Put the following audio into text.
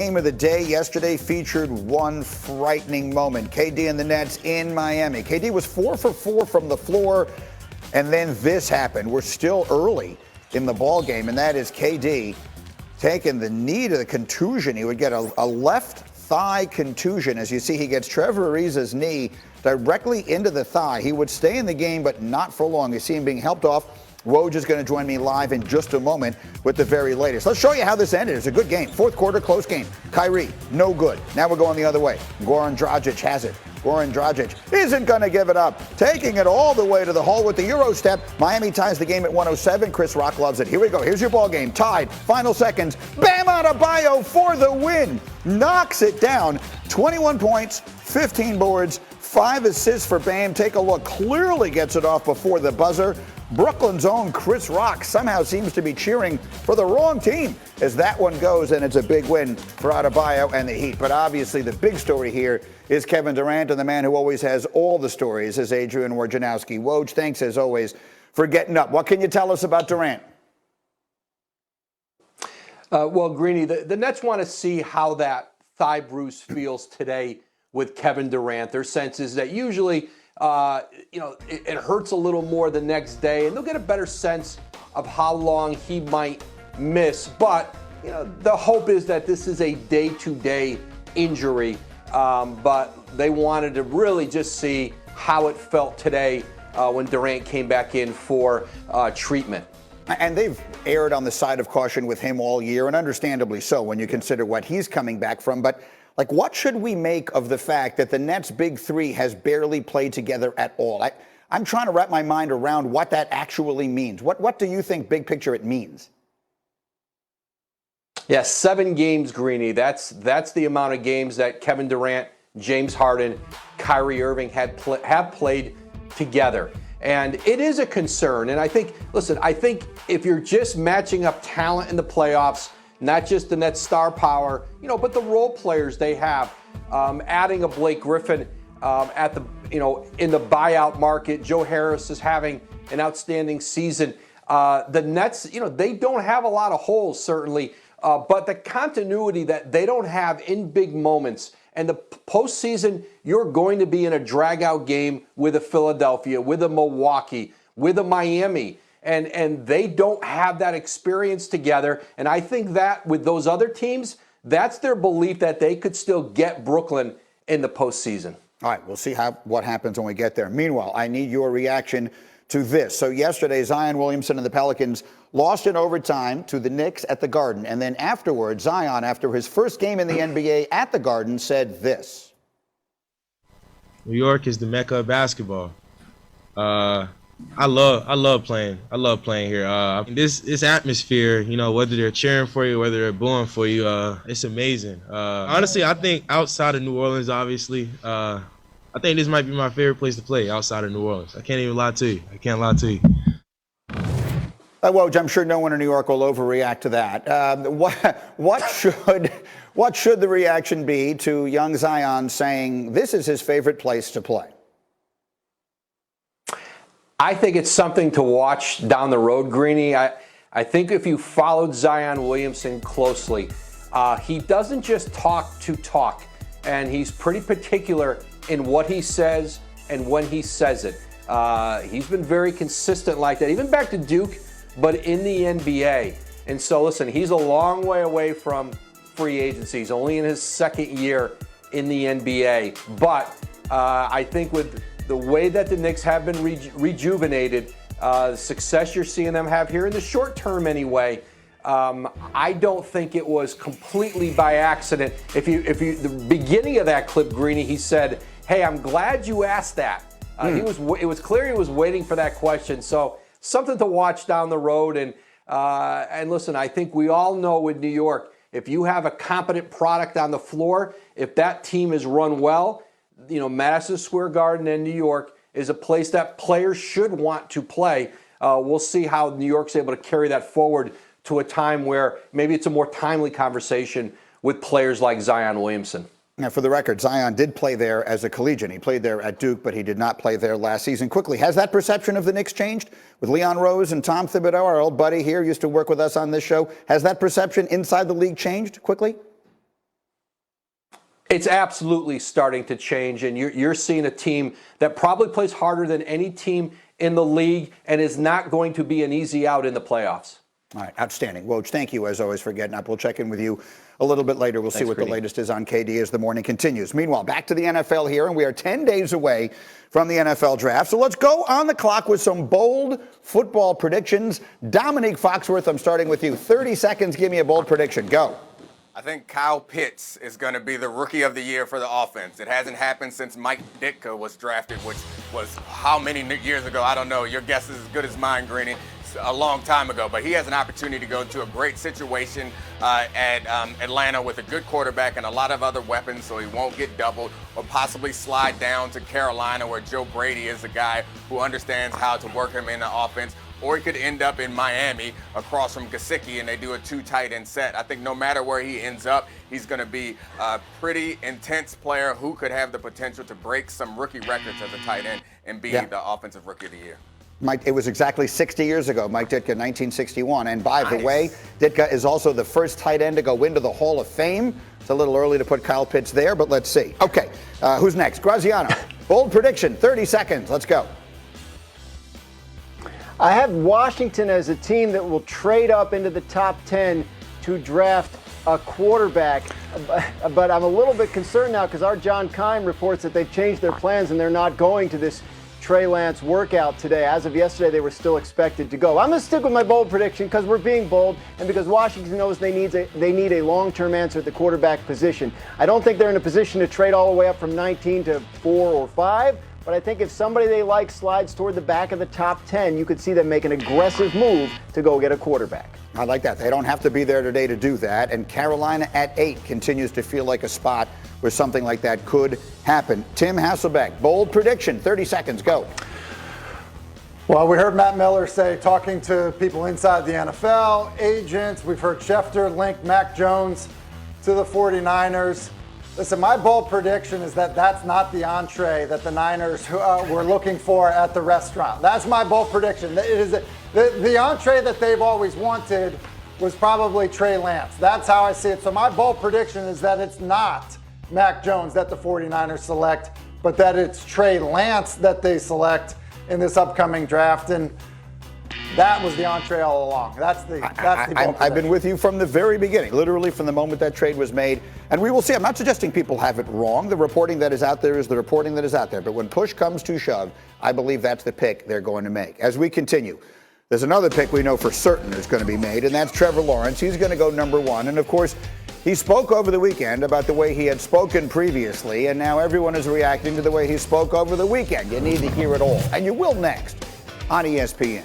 Game of the day yesterday featured one frightening moment. KD and the Nets in Miami. KD was 4 for 4 from the floor, and then this happened. We're still early in the ball game, and that is KD taking the knee to the contusion. He would get a left thigh contusion. As you see, he gets Trevor Ariza's knee directly into the thigh. He would stay in the game, but not for long. You see him being helped off. WOJ is going to join me live in just a moment with the very latest. Let's show you how this ended. It's a good game. Fourth quarter, close game. Kyrie, no good. Now we're going the other way. Goran Dragic has it. Goran Dragic isn't going to give it up. Taking it all the way to the hole with the Euro step. Miami ties the game at 107. Chris Rock loves it. Here we go. Here's your ball game. Tied. Final seconds. Bam Adebayo for the win. Knocks it down. 21 points, 15 boards, 5 assists for Bam. Take a look. Clearly gets it off before the buzzer. Brooklyn's own Chris Rock somehow seems to be cheering for the wrong team as that one goes, and it's a big win for Adebayo and the Heat. But obviously the big story here is Kevin Durant, and the man who always has all the stories is Adrian Wojnarowski. Woj, thanks as always for getting up. What can you tell us about Durant? Well, Greeny, the Nets want to see how that thigh bruise feels today with Kevin Durant. Their sense is that usually it hurts a little more the next day, and they'll get a better sense of how long he might miss. But, the hope is that this is a day-to-day injury. But they wanted to really just see how it felt today when Durant came back in for treatment. And they've erred on the side of caution with him all year, and understandably so when you consider what he's coming back from. But what should we make of the fact that the Nets' big three has barely played together at all? I'm trying to wrap my mind around what that actually means. What do you think, big picture, it means? Yeah, 7 games, Greeny. That's the amount of games that Kevin Durant, James Harden, Kyrie Irving have played together. And it is a concern. And I think if you're just matching up talent in the playoffs, not just the Nets star power, but the role players they have. Adding a Blake Griffin in the buyout market. Joe Harris is having an outstanding season. The Nets, they don't have a lot of holes, certainly, but the continuity that they don't have in big moments. And the postseason, you're going to be in a drag-out game with a Philadelphia, with a Milwaukee, with a Miami. And they don't have that experience together. And I think that with those other teams, that's their belief that they could still get Brooklyn in the postseason. All right, we'll see what happens when we get there. Meanwhile, I need your reaction to this. So yesterday, Zion Williamson and the Pelicans lost in overtime to the Knicks at the Garden. And then afterwards, Zion, after his first game in the NBA at the Garden, said this. New York is the mecca of basketball. I love playing here. This atmosphere, whether they're cheering for you, whether they're booing for you, it's amazing. Honestly, I think outside of New Orleans, obviously, I think this might be my favorite place to play outside of New Orleans. I can't even lie to you. I can't lie to you. Woj, I'm sure no one in New York will overreact to that. What should the reaction be to young Zion saying this is his favorite place to play? I think it's something to watch down the road, Greeny. I think if you followed Zion Williamson closely, he doesn't just talk to talk, and he's pretty particular in what he says and when he says it. He's been very consistent like that, even back to Duke, but in the NBA. And so, listen, he's a long way away from free agency. He's only in his second year in the NBA. But I think with the way that the Knicks have been rejuvenated, the success you're seeing them have here in the short term anyway, I don't think it was completely by accident. If you the beginning of that clip, Greeny, he said, "Hey, I'm glad you asked that." It was clear he was waiting for that question. So something to watch down the road. And listen, I think we all know with New York, if you have a competent product on the floor, if that team is run well, Madison Square Garden in New York is a place that players should want to play. We'll see how New York's able to carry that forward to a time where maybe it's a more timely conversation with players like Zion Williamson. Now, for the record, Zion did play there as a collegiate. He played there at Duke, but he did not play there last season. Quickly, has that perception of the Knicks changed? With Leon Rose and Tom Thibodeau, our old buddy here, used to work with us on this show. Has that perception inside the league changed quickly? It's absolutely starting to change, and you're seeing a team that probably plays harder than any team in the league and is not going to be an easy out in the playoffs. All right, outstanding. Woj, thank you as always for getting up. We'll check in with you a little bit later. We'll see what the latest is on KD as the morning continues. Meanwhile, back to the NFL here, and we are 10 days away from the NFL draft. So let's go on the clock with some bold football predictions. Dominique Foxworth, I'm starting with you. 30 seconds, give me a bold prediction. Go. I think Kyle Pitts is going to be the rookie of the year for the offense. It hasn't happened since Mike Ditka was drafted, which was how many years ago? I don't know. Your guess is as good as mine, Greeny. A long time ago, but he has an opportunity to go into a great situation at Atlanta with a good quarterback and a lot of other weapons, so he won't get doubled, or possibly slide down to Carolina where Joe Brady is the guy who understands how to work him in the offense, or he could end up in Miami across from Gesicki and they do a 2 tight end set. I think no matter where he ends up, he's going to be a pretty intense player who could have the potential to break some rookie records as a tight end and be the offensive rookie of the year. Mike, it was exactly 60 years ago, Mike Ditka, 1961. And by the way, Ditka is also the first tight end to go into the Hall of Fame. It's a little early to put Kyle Pitts there, but let's see. Okay, who's next? Graziano, bold prediction, 30 seconds. Let's go. I have Washington as a team that will trade up into the top 10 to draft a quarterback. But I'm a little bit concerned now because our John Keim reports that they've changed their plans and they're not going to this Trey Lance workout today. As of yesterday, they were still expected to go. I'm going to stick with my bold prediction because we're being bold and because Washington knows they need a long-term answer at the quarterback position. I don't think they're in a position to trade all the way up from 19 to 4 or 5, but I think if somebody they like slides toward the back of the top 10, you could see them make an aggressive move to go get a quarterback. I like that. They don't have to be there today to do that. And Carolina at 8 continues to feel like a spot where something like that could happen. Tim Hasselbeck, bold prediction, 30 seconds, go. Well, we heard Matt Miller say, talking to people inside the NFL, agents, we've heard Schefter link Mac Jones to the 49ers. Listen, my bold prediction is that that's not the entree that the Niners were looking for at the restaurant. That's my bold prediction. It is the entree that they've always wanted was probably Trey Lance. That's how I see it. So my bold prediction is that it's not Mac Jones that the 49ers select, but that it's Trey Lance that they select in this upcoming draft. And that was the entree all along. That's the I've been with you from the very beginning, literally from the moment that trade was made. And we will see. I'm not suggesting people have it wrong. The reporting that is out there is the reporting that is out there. But when push comes to shove, I believe that's the pick they're going to make. As we continue, there's another pick we know for certain is going to be made, and that's Trevor Lawrence. He's going to go number 1. And, of course, he spoke over the weekend about the way he had spoken previously, and now everyone is reacting to the way he spoke over the weekend. You need to hear it all. And you will next on ESPN.